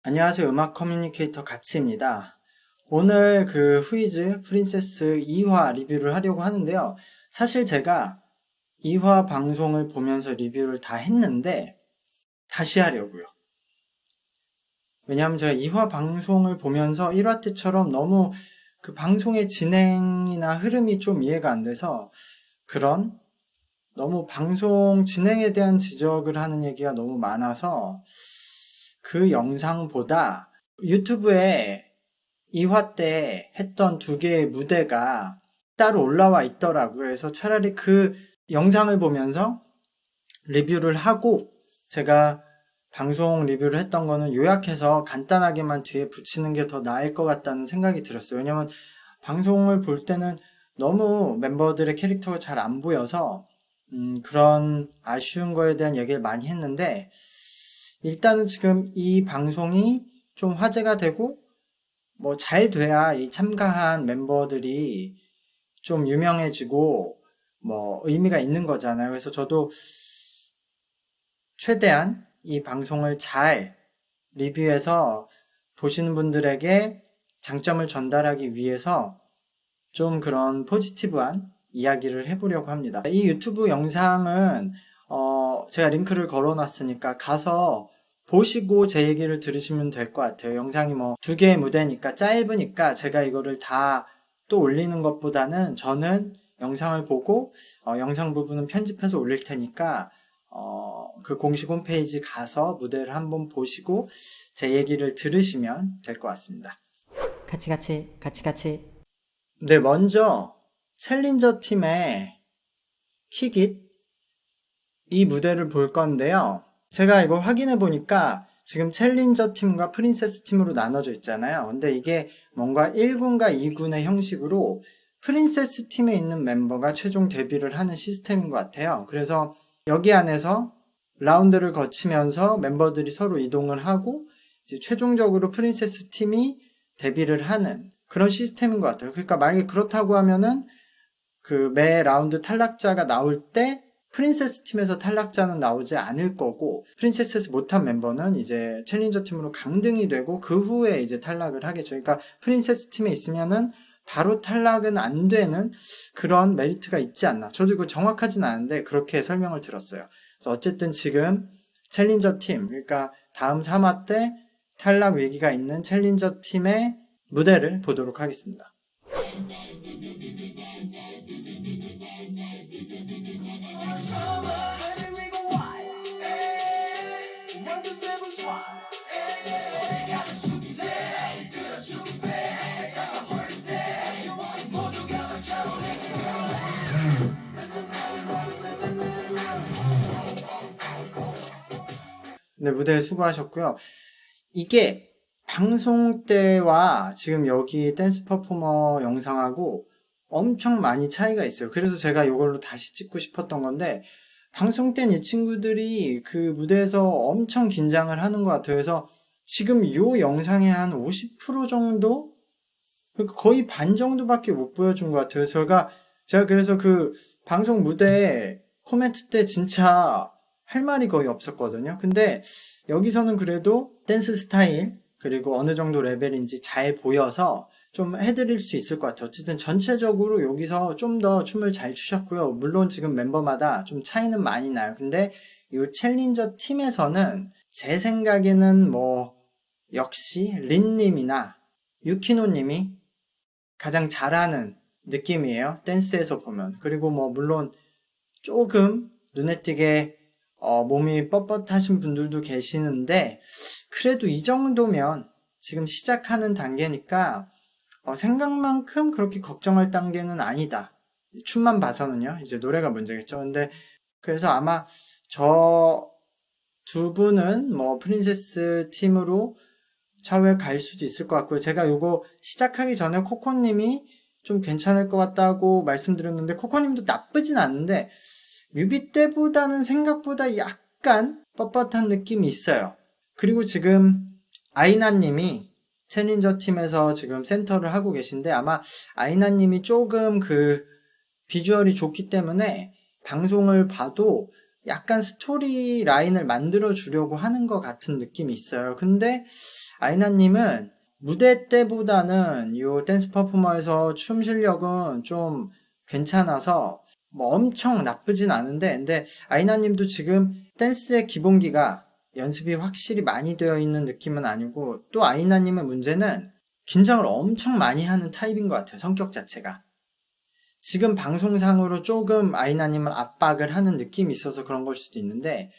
안녕하세요. 음악 커뮤니케이터 가치입니다. 오늘 그 후이즈 프린세스 2화 리뷰를 하려고 하는데요. 사실 제가 2화 방송을 보면서 리뷰를 다 했는데 다시 하려고요. 왜냐하면 제가 2화 방송을 보면서 1화 때처럼 너무 그 방송의 진행이나 흐름이 좀 이해가 안 돼서 그런 너무 방송 진행에 대한 지적을 하는 얘기가 너무 많아서 그 영상보다 유튜브에 2화 때 했던 두 개의 무대가 따로 올라와 있더라고요. 그래서 차라리 그 영상을 보면서 리뷰를 하고 제가 방송 리뷰를 했던 거는 요약해서 간단하게만 뒤에 붙이는 게 더 나을 것 같다는 생각이 들었어요. 왜냐면 방송을 볼 때는 너무 멤버들의 캐릭터가 잘 안 보여서 그런 아쉬운 거에 대한 얘기를 많이 했는데 일단은 지금 이 방송이 좀 화제가 되고 뭐 잘 돼야 이 참가한 멤버들이 좀 유명해지고 뭐 의미가 있는 거잖아요. 그래서 저도 최대한 이 방송을 잘 리뷰해서 보시는 분들에게 장점을 전달하기 위해서 좀 그런 포지티브한 이야기를 해보려고 합니다. 이 유튜브 영상은 제가 링크를 걸어놨으니까 가서 보시고 제 얘기를 들으시면 될 것 같아요. 영상이 뭐 두 개의 무대니까 짧으니까 제가 이거를 다 또 올리는 것보다는 저는 영상을 보고 영상 부분은 편집해서 올릴 테니까 그 공식 홈페이지 가서 무대를 한번 보시고 제 얘기를 들으시면 될 것 같습니다. 같이. 네, 먼저 챌린저 팀의 킥잇 이 무대를 볼 건데요. 제가 이거 확인해 보니까 지금 챌린저 팀과 프린세스 팀으로 나눠져 있잖아요. 근데 이게 뭔가 1군과 2군의 형식으로 프린세스 팀에 있는 멤버가 최종 데뷔를 하는 시스템인 것 같아요. 그래서 여기 안에서 라운드를 거치면서 멤버들이 서로 이동을 하고 이제 최종적으로 프린세스 팀이 데뷔를 하는 그런 시스템인 것 같아요. 그러니까 만약에 그렇다고 하면은 그 매 라운드 탈락자가 나올 때 프린세스 팀에서 탈락자는 나오지 않을 거고 프린세스에서 못한 멤버는 이제 챌린저 팀으로 강등이 되고 그 후에 이제 탈락을 하겠죠. 그러니까 프린세스 팀에 있으면은 바로 탈락은 안 되는 그런 메리트가 있지 않나. 저도 이거 정확하진 않은데 그렇게 설명을 들었어요. 그래서 어쨌든 지금 챌린저 팀, 그러니까 다음 3화 때 탈락 위기가 있는 챌린저 팀의 무대를 보도록 하겠습니다. 네, 무대 수고하셨고요. 이게 방송 때와 지금 여기 댄스 퍼포머 영상하고 엄청 많이 차이가 있어요. 그래서 제가 이걸로 다시 찍고 싶었던 건데 방송 땐 이 친구들이 그 무대에서 엄청 긴장을 하는 것 같아요. 그래서 지금 이 영상의 한 50% 정도? 그러니까 거의 반 정도밖에 못 보여준 것 같아요. 제가 그래서 그 방송 무대 코멘트 때 진짜 할 말이 거의 없었거든요. 근데 여기서는 그래도 댄스 스타일, 그리고 어느 정도 레벨인지 잘 보여서 좀 해드릴 수 있을 것 같아요. 어쨌든 전체적으로 여기서 좀 더 춤을 잘 추셨고요. 물론 지금 멤버마다 좀 차이는 많이 나요. 근데 이 챌린저 팀에서는 제 생각에는 뭐 역시 린님이나 유키노님이 가장 잘하는 느낌이에요. 댄스에서 보면. 그리고 뭐 물론 조금 눈에 띄게 몸이 뻣뻣하신 분들도 계시는데 그래도 이 정도면 지금 시작하는 단계니까 생각만큼 그렇게 걱정할 단계는 아니다. 춤만 봐서는요. 이제 노래가 문제겠죠. 근데 그래서 아마 저 두 분은 뭐 프린세스 팀으로 차후에 갈 수도 있을 것 같고요. 제가 요거 시작하기 전에 코코님이 좀 괜찮을 것 같다고 말씀드렸는데 코코님도 나쁘진 않은데 뮤비 때보다는 생각보다 약간 뻣뻣한 느낌이 있어요. 그리고 지금 아이나님이 챌린저 팀에서 지금 센터를 하고 계신데 아마 아이나님이 조금 그 비주얼이 좋기 때문에 방송을 봐도 약간 스토리 라인을 만들어 주려고 하는 것 같은 느낌이 있어요. 근데 아이나님은 무대 때보다는 이 댄스 퍼포머에서 춤 실력은 좀 괜찮아서 뭐 엄청 나쁘진 않은데, 근데 아이나님도 지금 댄스의 기본기가 연습이 확실히 많이 되어 있는 느낌은 아니고, 또 아이나님의 문제는 긴장을 엄청 많이 하는 타입인 것 같아요. 성격 자체가. 지금 방송상으로 조금 아이나님을 압박을 하는 느낌이 있어서 그런 걸 수도 있는데,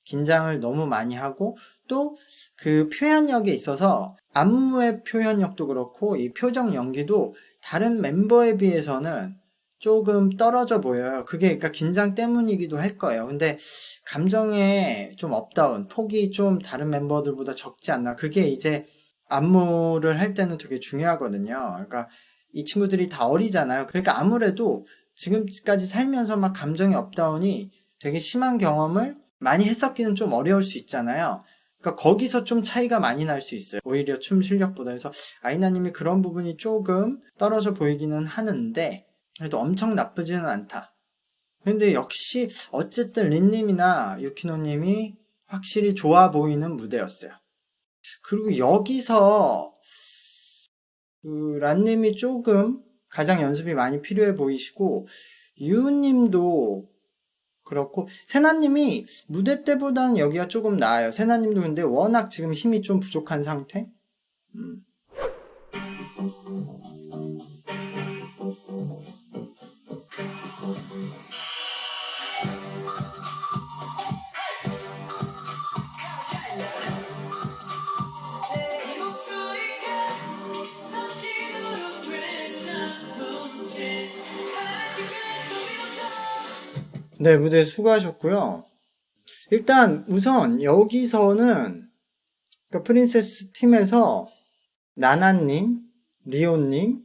긴장을 너무 많이 하고, 또 그 표현력에 있어서 안무의 표현력도 그렇고 이 표정 연기도 다른 멤버에 비해서는 조금 떨어져 보여요. 그게 그러니까 긴장 때문이기도 할 거예요. 근데 감정에 좀 업다운, 폭이 좀 다른 멤버들보다 적지 않나. 그게 이제 안무를 할 때는 되게 중요하거든요. 그러니까 이 친구들이 다 어리잖아요. 그러니까 아무래도 지금까지 살면서 막 감정의 업다운이 되게 심한 경험을 많이 했었기는 좀 어려울 수 있잖아요. 그러니까 거기서 좀 차이가 많이 날 수 있어요. 오히려 춤 실력보다. 해서 아이나님이 그런 부분이 조금 떨어져 보이기는 하는데 그래도 엄청 나쁘지는 않다. 근데 역시 어쨌든 린님이나 유키노님이 확실히 좋아 보이는 무대였어요. 그리고 여기서 그 란님이 조금 가장 연습이 많이 필요해 보이시고 유우님도 그렇고 세나님이 무대 때보다는 여기가 조금 나아요. 세나님도 근데 워낙 지금 힘이 좀 부족한 상태? 네, 무대 수고하셨고요. 일단 우선 여기서는 그러니까 프린세스 팀에서 나나님, 리오님,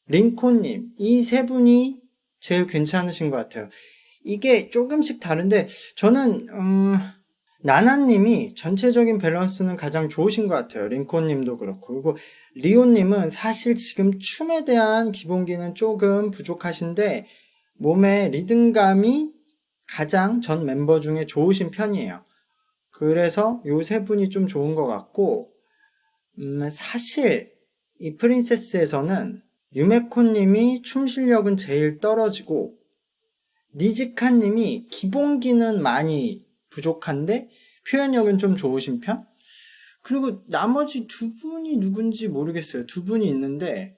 링코님 이 세 분이 제일 괜찮으신 것 같아요. 이게 조금씩 다른데 저는 나나님이 전체적인 밸런스는 가장 좋으신 것 같아요. 링코님도 그렇고. 그리고 리오님은 사실 지금 춤에 대한 기본기는 조금 부족하신데 몸의 리듬감이 가장 전 멤버 중에 좋으신 편이에요. 그래서 요 세 분이 좀 좋은 것 같고 사실 이 프린세스에서는 유메코님이 춤 실력은 제일 떨어지고 니즈카님이 기본기는 많이 부족한데 표현력은 좀 좋으신 편? 그리고 나머지 두 분이 누군지 모르겠어요. 두 분이 있는데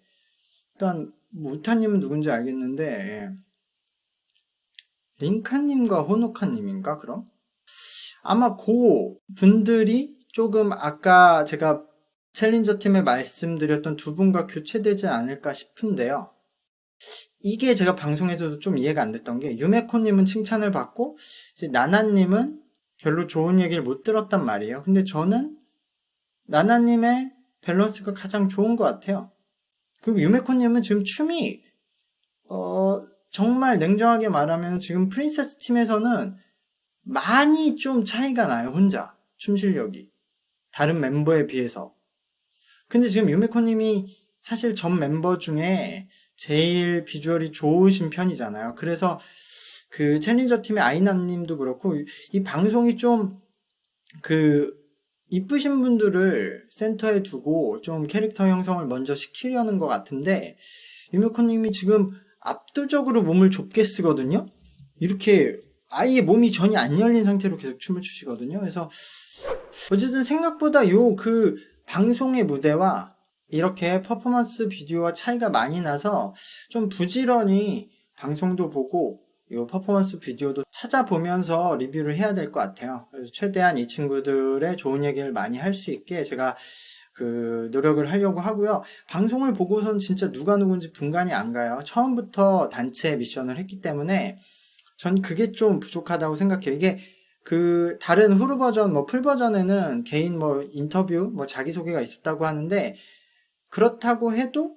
일단 뭐 우타님은 누군지 알겠는데 링카님과 호노카님인가 그럼? 아마 그 분들이 조금 아까 제가 챌린저 팀에 말씀드렸던 두 분과 교체되지 않을까 싶은데요. 이게 제가 방송에서도 좀 이해가 안 됐던 게 유메코님은 칭찬을 받고 이제 나나님은 별로 좋은 얘기를 못 들었단 말이에요. 근데 저는 나나님의 밸런스가 가장 좋은 것 같아요. 그리고 유메코님은 지금 춤이 정말 냉정하게 말하면 지금 프린세스 팀에서는 많이 좀 차이가 나요. 혼자 춤 실력이 다른 멤버에 비해서. 근데 지금 유메코님이 사실 전 멤버 중에 제일 비주얼이 좋으신 편이잖아요. 그래서 그 챌린저 팀의 아이나님도 그렇고 이 방송이 좀 그 이쁘신 분들을 센터에 두고 좀 캐릭터 형성을 먼저 시키려는 것 같은데 유메코님이 지금 압도적으로 몸을 좁게 쓰거든요. 이렇게 아예 몸이 전혀 안 열린 상태로 계속 춤을 추시거든요. 그래서 어쨌든 생각보다 요 그 방송의 무대와 이렇게 퍼포먼스 비디오와 차이가 많이 나서 좀 부지런히 방송도 보고 이 퍼포먼스 비디오도 찾아보면서 리뷰를 해야 될 것 같아요. 그래서 최대한 이 친구들의 좋은 얘기를 많이 할 수 있게 제가 그 노력을 하려고 하고요. 방송을 보고선 진짜 누가 누군지 분간이 안 가요. 처음부터 단체 미션을 했기 때문에 전 그게 좀 부족하다고 생각해요. 이게 그 다른 후르 버전 뭐 풀 버전에는 개인 뭐 인터뷰 뭐 자기소개가 있었다고 하는데 그렇다고 해도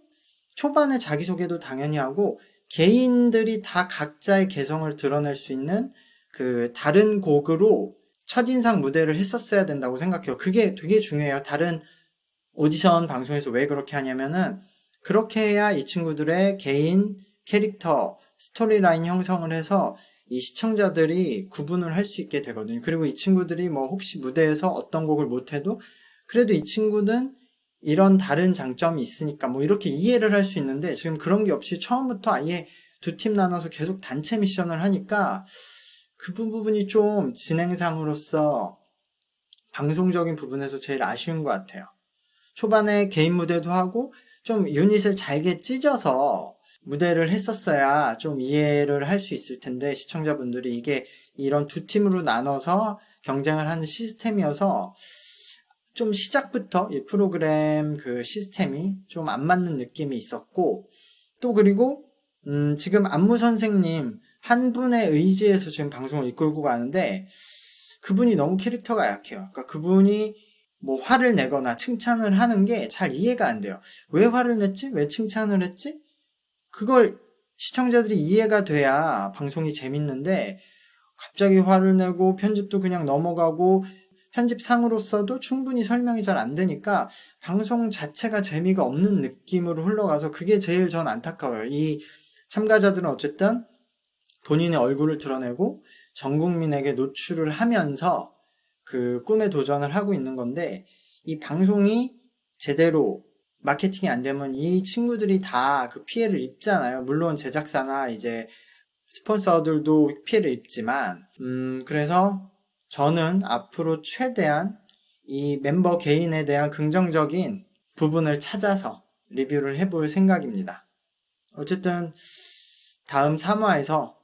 초반에 자기소개도 당연히 하고 개인들이 다 각자의 개성을 드러낼 수 있는 그 다른 곡으로 첫인상 무대를 했었어야 된다고 생각해요. 그게 되게 중요해요. 다른 오디션 방송에서 왜 그렇게 하냐면은 그렇게 해야 이 친구들의 개인 캐릭터 스토리라인 형성을 해서 이 시청자들이 구분을 할 수 있게 되거든요. 그리고 이 친구들이 뭐 혹시 무대에서 어떤 곡을 못해도 그래도 이 친구는 이런 다른 장점이 있으니까 뭐 이렇게 이해를 할 수 있는데 지금 그런 게 없이 처음부터 아예 두 팀 나눠서 계속 단체 미션을 하니까 그 부분이 좀 진행상으로서 방송적인 부분에서 제일 아쉬운 것 같아요. 초반에 개인 무대도 하고 좀 유닛을 잘게 찢어서 무대를 했었어야 좀 이해를 할 수 있을 텐데 시청자분들이 이게 이런 두 팀으로 나눠서 경쟁을 하는 시스템이어서 좀 시작부터 이 프로그램 그 시스템이 좀 안 맞는 느낌이 있었고 또 그리고 지금 안무 선생님 한 분의 의지에서 지금 방송을 이끌고 가는데 그분이 너무 캐릭터가 약해요. 그러니까 그분이 뭐 화를 내거나 칭찬을 하는 게 잘 이해가 안 돼요. 왜 화를 냈지? 왜 칭찬을 했지? 그걸 시청자들이 이해가 돼야 방송이 재밌는데 갑자기 화를 내고 편집도 그냥 넘어가고 편집상으로서도 충분히 설명이 잘 안 되니까 방송 자체가 재미가 없는 느낌으로 흘러가서 그게 제일 전 안타까워요. 이 참가자들은 어쨌든 본인의 얼굴을 드러내고 전 국민에게 노출을 하면서 그 꿈에 도전을 하고 있는 건데 이 방송이 제대로 마케팅이 안 되면 이 친구들이 다 그 피해를 입잖아요. 물론 제작사나 이제 스폰서들도 피해를 입지만 그래서 저는 앞으로 최대한 이 멤버 개인에 대한 긍정적인 부분을 찾아서 리뷰를 해볼 생각입니다. 어쨌든 다음 3화에서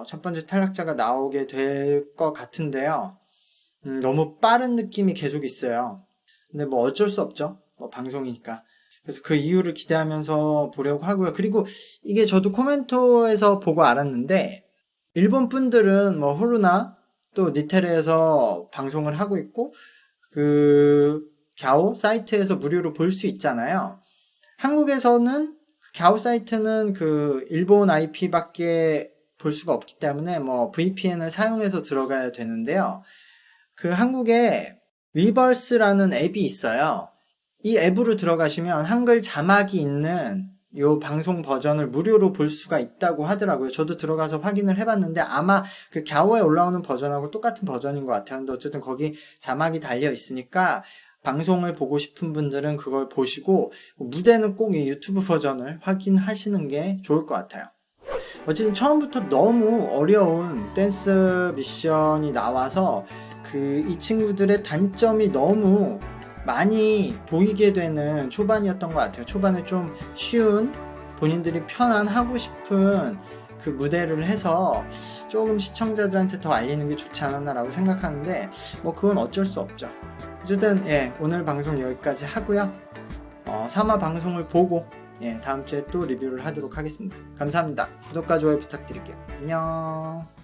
첫 번째 탈락자가 나오게 될 것 같은데요. 너무 빠른 느낌이 계속 있어요. 근데 뭐 어쩔 수 없죠. 뭐 방송이니까. 그래서 그 이유를 기대하면서 보려고 하고요. 그리고 이게 저도 코멘토에서 보고 알았는데 일본 분들은 뭐 후루나 또 니테레에서 방송을 하고 있고 그 갸오 사이트에서 무료로 볼 수 있잖아요. 한국에서는 갸오 사이트는 그 일본 IP밖에 볼 수가 없기 때문에 뭐 VPN을 사용해서 들어가야 되는데요. 그 한국에 위버스라는 앱이 있어요. 이 앱으로 들어가시면 한글 자막이 있는 요 방송 버전을 무료로 볼 수가 있다고 하더라고요. 저도 들어가서 확인을 해봤는데 아마 그 갸오에 올라오는 버전하고 똑같은 버전인 것 같아요. 근데 어쨌든 거기 자막이 달려 있으니까 방송을 보고 싶은 분들은 그걸 보시고 무대는 꼭 이 유튜브 버전을 확인하시는 게 좋을 것 같아요. 어쨌든 처음부터 너무 어려운 댄스 미션이 나와서 이 친구들의 단점이 너무 많이 보이게 되는 초반이었던 것 같아요. 초반에 좀 쉬운 본인들이 편한 하고 싶은 그 무대를 해서 조금 시청자들한테 더 알리는 게 좋지 않았나라고 생각하는데 뭐 그건 어쩔 수 없죠. 어쨌든 오늘 방송 여기까지 하고요. 3화 방송을 보고 다음 주에 또 리뷰를 하도록 하겠습니다. 감사합니다. 구독과 좋아요 부탁드릴게요. 안녕.